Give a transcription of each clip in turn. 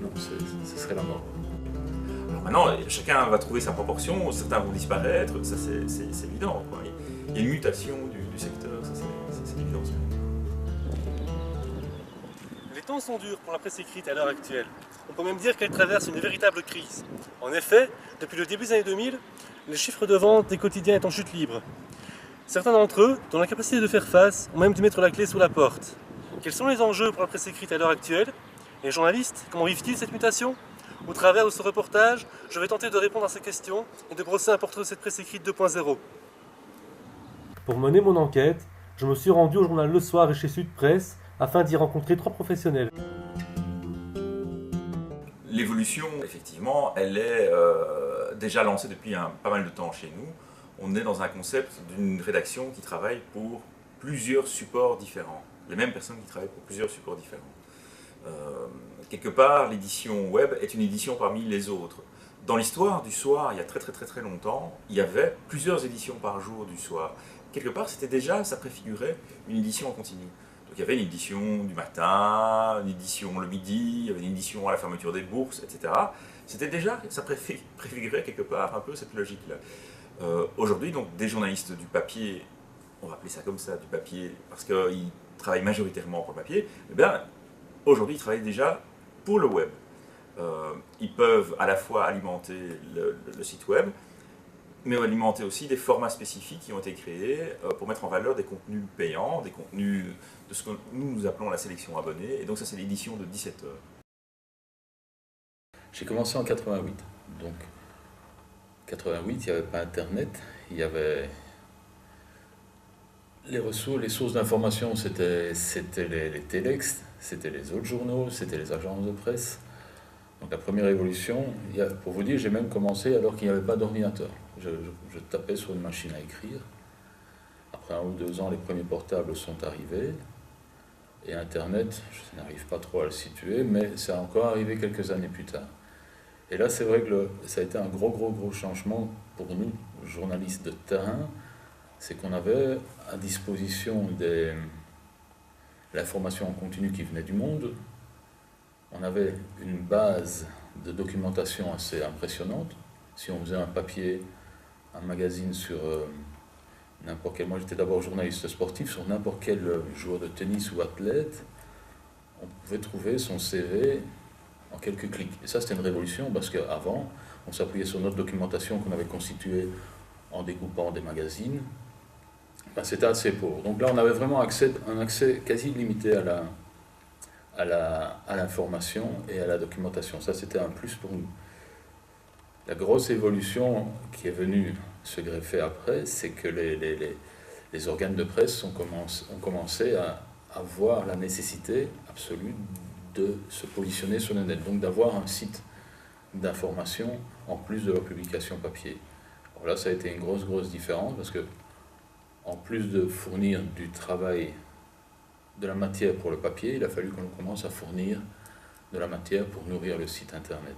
non, ce serait la mort. Alors maintenant, chacun va trouver sa proportion, certains vont disparaître, ça c'est évident, quoi. Il y a une mutation du secteur, ça c'est évident. Les temps sont durs pour la presse écrite à l'heure actuelle. On peut même dire qu'elle traverse une véritable crise. En effet, depuis le début des années 2000, les chiffres de vente des quotidiens est en chute libre. Certains d'entre eux, dans l'incapacité de faire face, ont même dû mettre la clé sous la porte. Quels sont les enjeux pour la presse écrite à l'heure actuelle? Les journalistes, comment vivent-ils cette mutation? Au travers de ce reportage, je vais tenter de répondre à ces questions et de brosser un portrait de cette presse écrite 2.0. Pour mener mon enquête, je me suis rendu au journal Le Soir et chez Sud Presse afin d'y rencontrer 3 professionnels. L'évolution, effectivement, elle est déjà lancée depuis pas mal de temps chez nous. On est dans un concept d'une rédaction qui travaille pour plusieurs supports différents. Les mêmes personnes qui travaillent pour plusieurs supports différents. Quelque part, l'édition web est une édition parmi les autres. Dans l'histoire du soir, il y a très longtemps, il y avait plusieurs éditions par jour du soir. Quelque part, c'était déjà, ça préfigurait une édition en continu. Donc il y avait une édition du matin, une édition le midi, il y avait une édition à la fermeture des bourses, etc. C'était déjà, ça préfigurait quelque part un peu cette logique-là. Aujourd'hui, donc, des journalistes du papier, on va appeler ça comme ça, du papier, parce qu'ils travaillent majoritairement pour le papier, eh bien, aujourd'hui, ils travaillent déjà pour le web. Ils peuvent à la fois alimenter le site web, mais alimenter aussi des formats spécifiques qui ont été créés pour mettre en valeur des contenus payants, des contenus de ce que nous appelons la sélection abonnée, et donc ça c'est l'édition de 17 heures. J'ai commencé en 88, donc 88, il n'y avait pas Internet, il y avait les ressources, les sources d'information, c'était les téléx, c'était les autres journaux, c'était les agences de presse. Donc la première évolution, pour vous dire, j'ai même commencé alors qu'il n'y avait pas d'ordinateur. Je tapais sur une machine à écrire. Après 1 ou 2 ans, les premiers portables sont arrivés. Et Internet, je n'arrive pas trop à le situer, mais c'est encore arrivé quelques années plus tard. Et là, c'est vrai que ça a été un gros changement pour nous, journalistes de terrain. C'est qu'on avait à disposition l'information en continu qui venait du monde. On avait une base de documentation assez impressionnante. Si on faisait un papier, un magazine sur n'importe quel... Moi, j'étais d'abord journaliste sportif, sur n'importe quel joueur de tennis ou athlète, on pouvait trouver son CV en quelques clics. Et ça, c'était une révolution parce qu'avant, on s'appuyait sur notre documentation qu'on avait constituée en découpant des magazines. Ben, c'était assez pauvre. Donc là, on avait vraiment un accès quasi illimité à l'information et à la documentation. Ça, c'était un plus pour nous. La grosse évolution qui est venue se greffer après, c'est que les organes de presse ont commencé à avoir la nécessité absolue de se positionner sur le net, donc d'avoir un site d'information en plus de leur publication papier. Alors là, ça a été une grosse différence parce que, en plus de fournir du travail, de la matière pour le papier, il a fallu qu'on commence à fournir de la matière pour nourrir le site internet.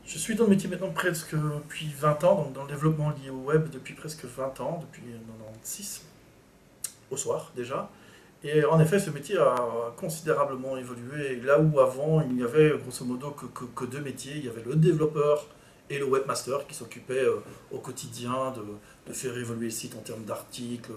Je suis dans le métier maintenant presque depuis 20 ans, donc dans le développement lié au web depuis presque 20 ans, depuis 1996, au soir déjà. Et en effet, ce métier a considérablement évolué. Là où avant, il n'y avait grosso modo que 2 métiers, il y avait le développeur et le webmaster qui s'occupait au quotidien de faire évoluer le site en termes d'articles,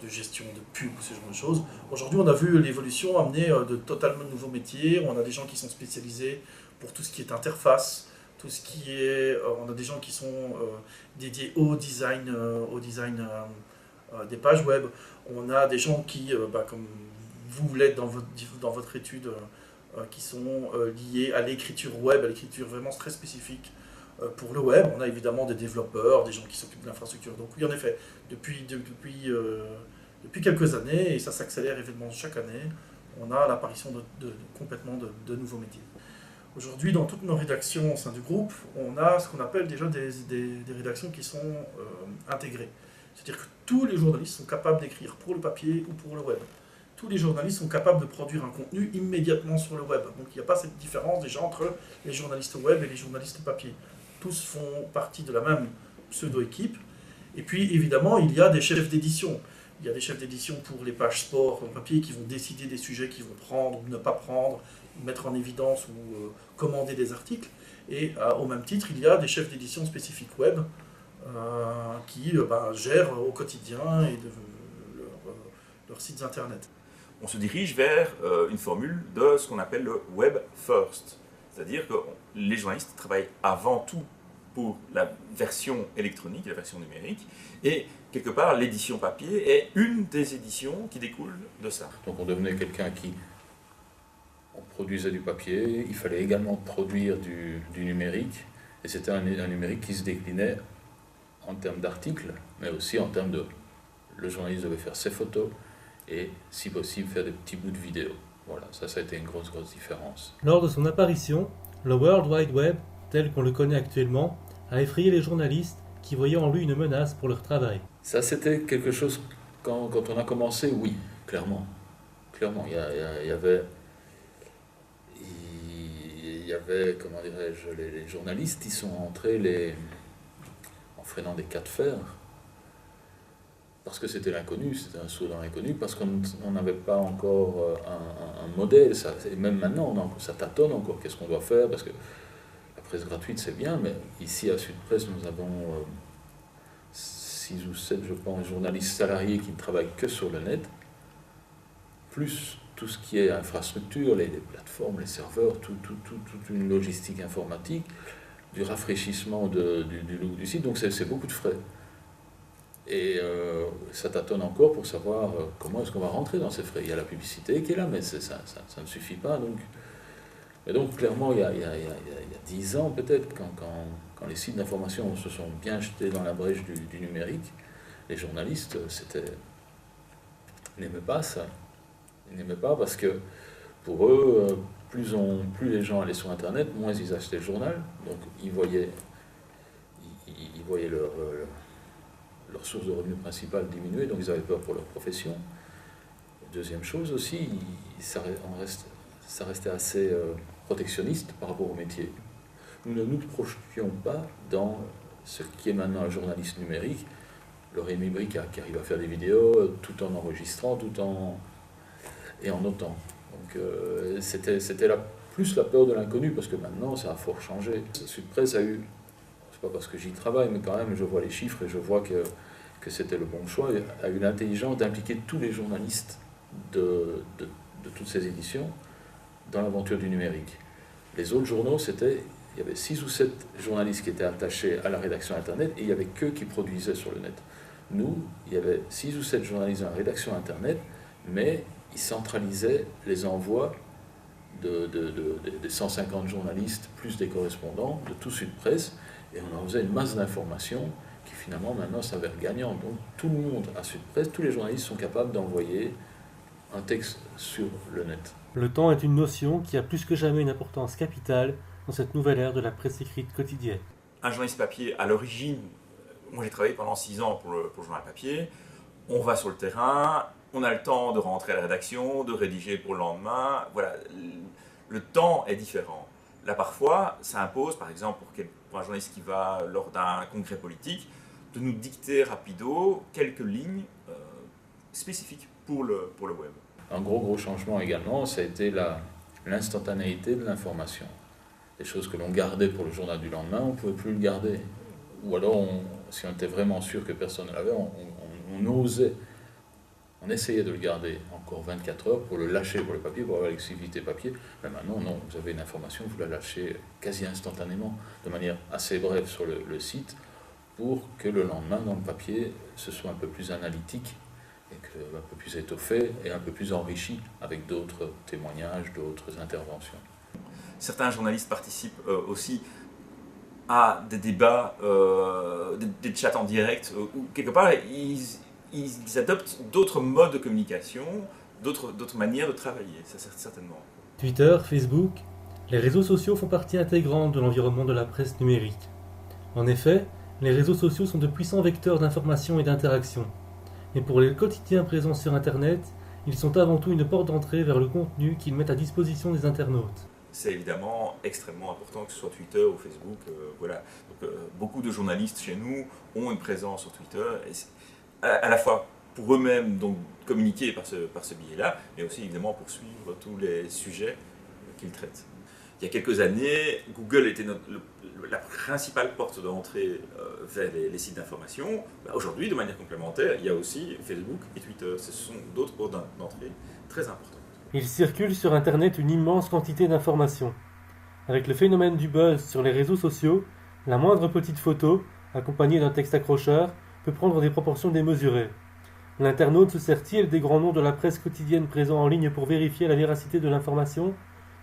de gestion de pubs, ce genre de choses. Aujourd'hui, on a vu l'évolution amener de totalement nouveaux métiers. On a des gens qui sont spécialisés pour tout ce qui est interface, tout ce qui est... on a des gens qui sont dédiés au design des pages web. On a des gens qui, comme vous l'êtes dans votre étude, qui sont liés à l'écriture web, à l'écriture vraiment très spécifique pour le web. On a évidemment des développeurs, des gens qui s'occupent de l'infrastructure. Donc oui, en effet, depuis quelques années, et ça s'accélère évidemment chaque année, on a l'apparition complètement de nouveaux métiers. Aujourd'hui, dans toutes nos rédactions au sein du groupe, on a ce qu'on appelle déjà des rédactions qui sont intégrées. C'est-à-dire que tous les journalistes sont capables d'écrire pour le papier ou pour le web. Tous les journalistes sont capables de produire un contenu immédiatement sur le web. Donc il n'y a pas cette différence déjà entre les journalistes web et les journalistes papier. Tous font partie de la même pseudo-équipe. Et puis évidemment, il y a des chefs d'édition. Il y a des chefs d'édition pour les pages sport en papier qui vont décider des sujets qu'ils vont prendre ou ne pas prendre, mettre en évidence ou commander des articles. Et au même titre, il y a des chefs d'édition spécifiques web qui gèrent au quotidien leurs sites internet. On se dirige vers une formule de ce qu'on appelle le web first. C'est-à-dire que les journalistes travaillent avant tout pour la version électronique, la version numérique, et quelque part l'édition papier est une des éditions qui découlent de ça. Donc on devenait quelqu'un on produisait du papier, il fallait également produire du numérique, et c'était un numérique qui se déclinait en termes d'articles, mais aussi en termes de... Le journaliste devait faire ses photos, et si possible faire des petits bouts de vidéo. Voilà, ça a été une grosse différence. Lors de son apparition, le World Wide Web, tel qu'on le connaît actuellement, a effrayé les journalistes qui voyaient en lui une menace pour leur travail. Ça, c'était quelque chose, quand on a commencé, oui, clairement. Clairement, il y avait, comment dirais-je, les journalistes, ils sont entrés en freinant des cas de fer, parce que c'était l'inconnu, c'était un saut dans l'inconnu, parce qu'on n'avait pas encore un modèle, et même maintenant, ça tâtonne encore, qu'est-ce qu'on doit faire, parce que la presse gratuite, c'est bien, mais ici à Sud Presse, nous avons 6 ou 7, je pense, journalistes salariés qui ne travaillent que sur le net, plus tout ce qui est infrastructure, les plateformes, les serveurs, toute une logistique informatique, du rafraîchissement du look du site, donc c'est beaucoup de frais. Et ça tâtonne encore pour savoir comment est-ce qu'on va rentrer dans ces frais. Il y a la publicité qui est là, mais ça ne suffit pas. Et donc clairement, il y a 10 ans peut-être, quand les sites d'information se sont bien jetés dans la brèche du numérique, les journalistes n'aimaient pas ça. Ils n'aimaient pas parce que pour eux, plus les gens allaient sur Internet, moins ils achetaient le journal. Donc ils voyaient leur source de revenus principale diminuer, donc ils avaient peur pour leur profession. Deuxième chose aussi, ça restait assez protectionniste par rapport au métier. Nous ne nous projetions pas dans ce qui est maintenant un journaliste numérique, le Rémi Brie qui arrive à faire des vidéos tout en enregistrant, et en notant. Donc c'était plus la peur de l'inconnu, parce que maintenant ça a fort changé. Sud Presse a eu, c'est pas parce que j'y travaille, mais quand même je vois les chiffres et je vois que c'était le bon choix, a eu l'intelligence d'impliquer tous les journalistes de toutes ces éditions dans l'aventure du numérique. Les autres journaux, il y avait 6 ou 7 journalistes qui étaient attachés à la rédaction Internet, et il n'y avait qu'eux qui produisaient sur le net. Nous, il y avait 6 ou 7 journalistes dans la rédaction Internet, mais ils centralisaient les envois des 150 journalistes, plus des correspondants, de tout Sud Presse, et on en faisait une masse d'informations qui finalement maintenant s'avère gagnante. Donc tout le monde à Sud Presse, tous les journalistes sont capables d'envoyer un texte sur le net. Le temps est une notion qui a plus que jamais une importance capitale dans cette nouvelle ère de la presse écrite quotidienne. Un journaliste papier, à l'origine, moi j'ai travaillé pendant 6 ans pour le journal papier, on va sur le terrain, on a le temps de rentrer à la rédaction, de rédiger pour le lendemain, voilà, le temps est différent. Là parfois, ça impose, par exemple pour un journaliste qui va lors d'un congrès politique, de nous dicter rapido quelques lignes spécifiques pour le web. Un gros changement également, ça a été l'instantanéité de l'information. Des choses que l'on gardait pour le journal du lendemain, on ne pouvait plus le garder. Ou alors, si on était vraiment sûr que personne ne l'avait, on essayait de le garder encore 24 heures pour le lâcher pour le papier, pour avoir l'exclusivité papier. Mais maintenant, non, vous avez une information, vous la lâchez quasi instantanément, de manière assez brève sur le site, pour que le lendemain, dans le papier, ce soit un peu plus analytique, et un peu plus étoffé et un peu plus enrichi avec d'autres témoignages, d'autres interventions. Certains journalistes participent aussi à des débats, des chats en direct, où quelque part ils adoptent d'autres modes de communication, d'autres manières de travailler, ça certainement. Twitter, Facebook, les réseaux sociaux font partie intégrante de l'environnement de la presse numérique. En effet, les réseaux sociaux sont de puissants vecteurs d'information et d'interaction. Mais pour les quotidiens présents sur Internet, ils sont avant tout une porte d'entrée vers le contenu qu'ils mettent à disposition des internautes. C'est évidemment extrêmement important que ce soit Twitter ou Facebook. Voilà. Donc, beaucoup de journalistes chez nous ont une présence sur Twitter, et à la fois pour eux-mêmes donc communiquer par ce biais-là, mais aussi évidemment pour suivre tous les sujets qu'ils traitent. Il y a quelques années, Google était la principale porte d'entrée vers les sites d'information. Aujourd'hui, de manière complémentaire, il y a aussi Facebook et Twitter. Ce sont d'autres portes d'entrée très importantes. Il circule sur Internet une immense quantité d'informations. Avec le phénomène du buzz sur les réseaux sociaux, la moindre petite photo, accompagnée d'un texte accrocheur, peut prendre des proportions démesurées. L'internaute se sert-il des grands noms de la presse quotidienne présents en ligne pour vérifier la véracité de l'information ?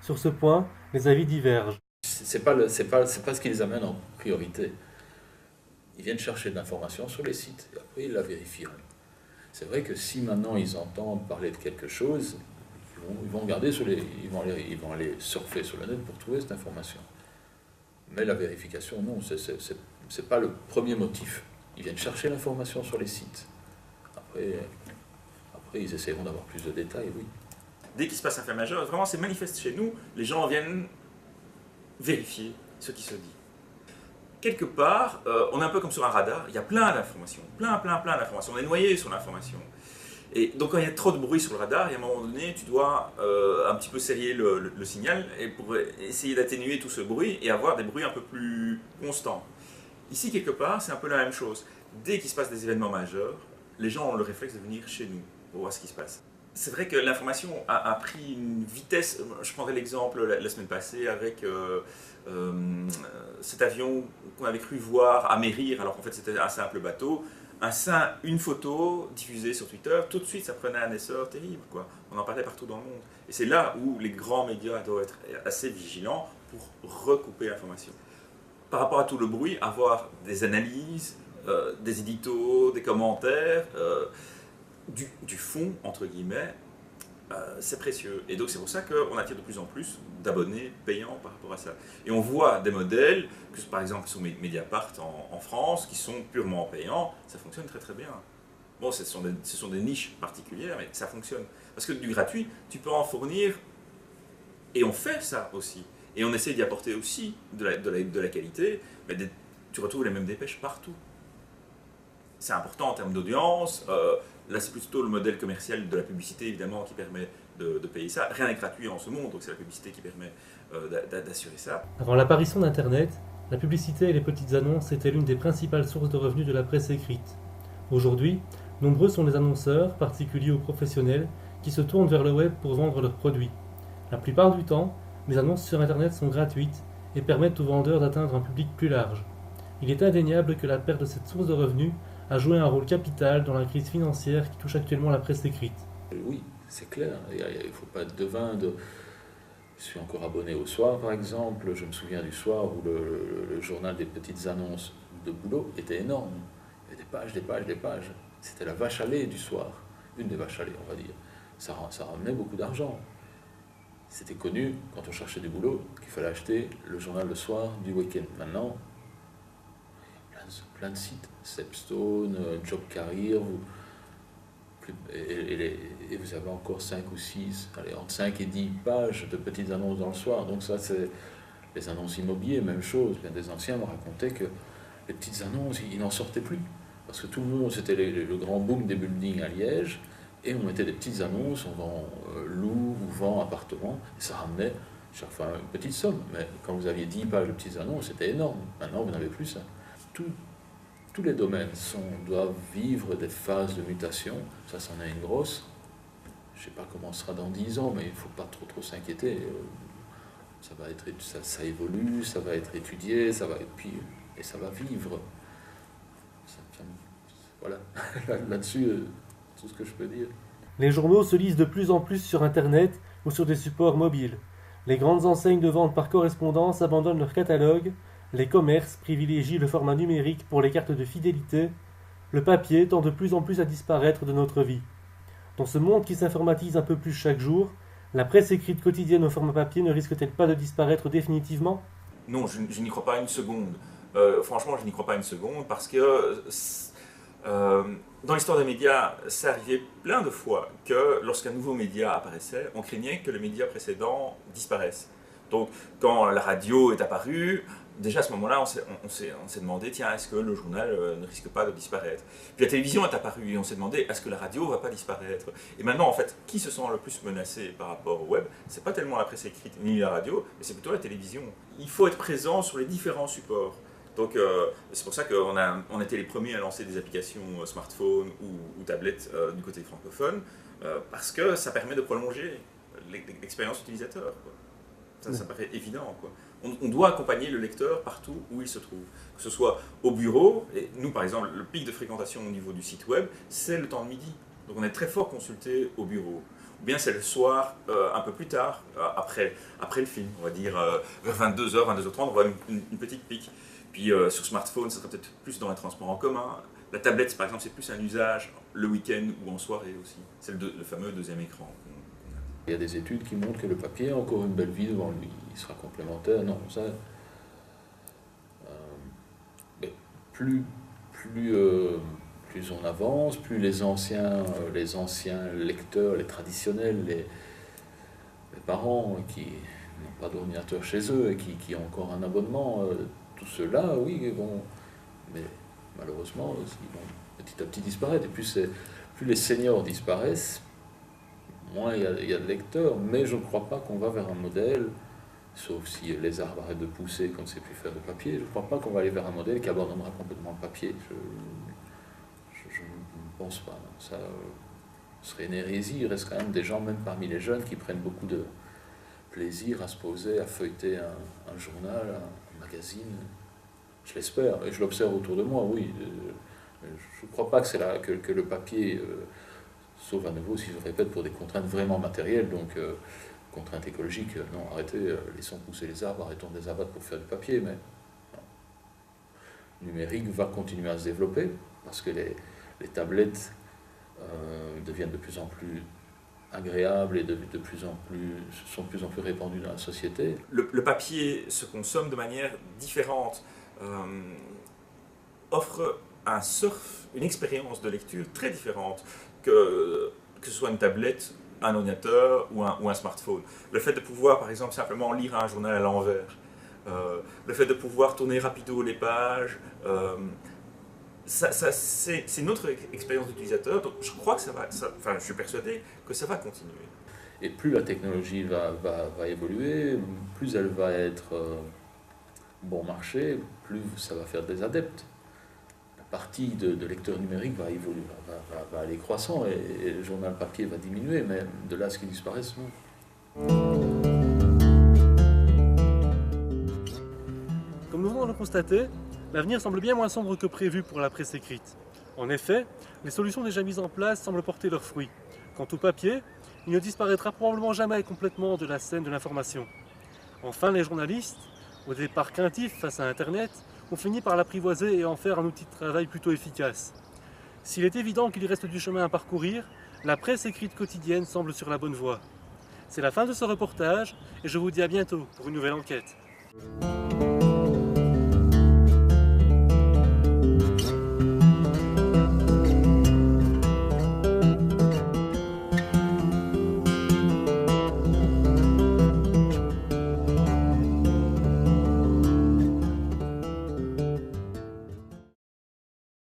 Sur ce point, les avis divergent. C'est pas ce qui les amène en priorité. Ils viennent chercher de l'information sur les sites et après ils la vérifieront. C'est vrai que si maintenant ils entendent parler de quelque chose, ils vont regarder ils vont aller surfer sur le net pour trouver cette information. Mais la vérification, non, c'est pas le premier motif. Ils viennent chercher l'information sur les sites. Après ils essaieront d'avoir plus de détails, oui. Dès qu'il se passe un fait majeur, vraiment c'est manifeste chez nous, les gens viennent vérifier ce qui se dit. Quelque part, on est un peu comme sur un radar, il y a plein d'informations, plein d'informations, on est noyé sur l'information. Et donc quand il y a trop de bruit sur le radar, et à un moment donné, tu dois un petit peu serrer le signal et pour essayer d'atténuer tout ce bruit et avoir des bruits un peu plus constants. Ici, quelque part, c'est un peu la même chose. Dès qu'il se passe des événements majeurs, les gens ont le réflexe de venir chez nous pour voir ce qui se passe. C'est vrai que l'information a pris une vitesse. Je prendrai l'exemple la semaine passée avec cet avion qu'on avait cru voir amérir alors qu'en fait c'était un simple bateau. Une photo diffusée sur Twitter, tout de suite ça prenait un essor terrible, quoi. On en parlait partout dans le monde. Et c'est là où les grands médias doivent être assez vigilants pour recouper l'information. Par rapport à tout le bruit, avoir des analyses, des éditos, des commentaires, du fond, entre guillemets, c'est précieux. Et donc c'est pour ça qu'on attire de plus en plus d'abonnés payants par rapport à ça. Et on voit des modèles, par exemple sur Mediapart en France, qui sont purement payants, ça fonctionne très très bien. Bon, ce sont des niches particulières, mais ça fonctionne. Parce que du gratuit, tu peux en fournir, et on fait ça aussi. Et on essaie d'y apporter aussi de la qualité, mais tu retrouves les mêmes dépêches partout. C'est important en termes d'audience. Là, c'est plutôt le modèle commercial de la publicité, évidemment, qui permet de payer ça. Rien n'est gratuit en ce monde, donc c'est la publicité qui permet d'assurer ça. Avant l'apparition d'Internet, la publicité et les petites annonces étaient l'une des principales sources de revenus de la presse écrite. Aujourd'hui, nombreux sont les annonceurs, particuliers ou professionnels, qui se tournent vers le web pour vendre leurs produits. La plupart du temps, les annonces sur Internet sont gratuites et permettent aux vendeurs d'atteindre un public plus large. Il est indéniable que la perte de cette source de revenus a joué un rôle capital dans la crise financière qui touche actuellement la presse écrite. Oui, c'est clair. Il ne faut pas être devin de... Je suis encore abonné au Soir, par exemple. Je me souviens du Soir où le journal des petites annonces de boulot était énorme. Il y avait des pages, des pages, des pages. C'était la vache à lait du Soir. Une des vaches à lait, on va dire. Ça ramenait beaucoup d'argent. C'était connu, quand on cherchait du boulot, qu'il fallait acheter le journal le soir du week-end. Maintenant, plein de sites. Stepstone, Job Career, et vous avez encore 5 ou 6, entre 5 et 10 pages de petites annonces dans le soir. Donc ça, c'est les annonces immobilières, même chose. Bien des anciens me racontaient que les petites annonces, ils n'en sortaient plus. Parce que tout le monde, c'était le grand boom des buildings à Liège, et on mettait des petites annonces, on vend loue ou vend appartement, et ça ramenait chaque fois une petite somme. Mais quand vous aviez 10 pages de petites annonces, c'était énorme. Maintenant, vous n'avez plus ça. Tous les domaines doivent vivre des phases de mutation. Ça, c'en est une grosse. Je ne sais pas comment ce sera dans 10 ans, mais il ne faut pas trop s'inquiéter. Ça évolue, ça va être étudié, et ça va vivre. Voilà, là-dessus, tout ce que je peux dire. Les journaux se lisent de plus en plus sur Internet ou sur des supports mobiles. Les grandes enseignes de vente par correspondance abandonnent leur catalogue. Les commerces privilégient le format numérique pour les cartes de fidélité. Le papier tend de plus en plus à disparaître de notre vie. Dans ce monde qui s'informatise un peu plus chaque jour, la presse écrite quotidienne au format papier ne risque-t-elle pas de disparaître définitivement ? Non, je n'y crois pas une seconde. Franchement, je n'y crois pas une seconde parce que dans l'histoire des médias, c'est arrivé plein de fois que lorsqu'un nouveau média apparaissait, on craignait que le média précédent disparaisse. Donc, quand la radio est apparue, déjà à ce moment-là, on s'est demandé, tiens, est-ce que le journal ne risque pas de disparaître? Puis la télévision est apparue et on s'est demandé, est-ce que la radio ne va pas disparaître? Et maintenant, en fait, qui se sent le plus menacé par rapport au web? C'est pas tellement la presse écrite ni la radio, mais c'est plutôt la télévision. Il faut être présent sur les différents supports. Donc c'est pour ça qu'on était les premiers à lancer des applications smartphone ou tablettes du côté francophone, parce que ça permet de prolonger l'expérience utilisateur, quoi. Ça paraît évident, quoi. On doit accompagner le lecteur partout où il se trouve. Que ce soit au bureau, et nous par exemple, le pic de fréquentation au niveau du site web, c'est le temps de midi. Donc on est très fort consulté au bureau. Ou bien c'est le soir, un peu plus tard, après le film, on va dire vers 22h, 22h30, on voit une petite pique. Puis sur smartphone, ça sera peut-être plus dans les transports en commun. La tablette, par exemple, c'est plus un usage le week-end ou en soirée aussi. C'est le fameux deuxième écran. Il y a des études qui montrent que le papier a encore une belle vie devant lui. Il sera complémentaire. Non, ça. Mais plus on avance, plus les anciens lecteurs, les traditionnels, les parents qui n'ont pas d'ordinateur chez eux et qui ont encore un abonnement, tout ceux-là, oui, vont. Mais malheureusement, ils vont petit à petit disparaître. Et plus les seniors disparaissent, moins il y a de lecteurs, mais je ne crois pas qu'on va vers un modèle, sauf si les arbres arrêtent de pousser, qu'on ne sait plus faire de papier, je ne crois pas qu'on va aller vers un modèle qui abandonnera complètement le papier. Je ne pense pas. Non. Ça serait une hérésie. Il reste quand même des gens, même parmi les jeunes, qui prennent beaucoup de plaisir à se poser, à feuilleter un journal, un magazine. Je l'espère, et je l'observe autour de moi, oui. Je ne crois pas que le papier... sauf à nouveau, si je répète, pour des contraintes vraiment matérielles, donc contraintes écologiques, non, arrêtez, laissons pousser les arbres, arrêtons de les abattre pour faire du papier, mais non. Le numérique va continuer à se développer, parce que les tablettes deviennent de plus en plus agréables et sont de plus en plus répandues dans la société. Le papier se consomme de manière différente, offre une expérience de lecture très différente, que ce soit une tablette, un ordinateur ou un smartphone. Le fait de pouvoir, par exemple, simplement lire un journal à l'envers, le fait de pouvoir tourner rapido les pages, c'est une autre expérience d'utilisateur. Donc je crois que je suis persuadé que ça va continuer. Et plus la technologie va évoluer, plus elle va être bon marché, plus ça va faire des adeptes. Partie de lecteurs numériques va évoluer, va aller croissant et le journal papier va diminuer, mais de là à ce qu'il disparaisse, non. Comme nous venons de le constater, l'avenir semble bien moins sombre que prévu pour la presse écrite. En effet, les solutions déjà mises en place semblent porter leurs fruits. Quant au papier, il ne disparaîtra probablement jamais complètement de la scène de l'information. Enfin, les journalistes, au départ craintifs face à Internet, ont fini par l'apprivoiser et en faire un outil de travail plutôt efficace. S'il est évident qu'il reste du chemin à parcourir, la presse écrite quotidienne semble sur la bonne voie. C'est la fin de ce reportage et je vous dis à bientôt pour une nouvelle enquête.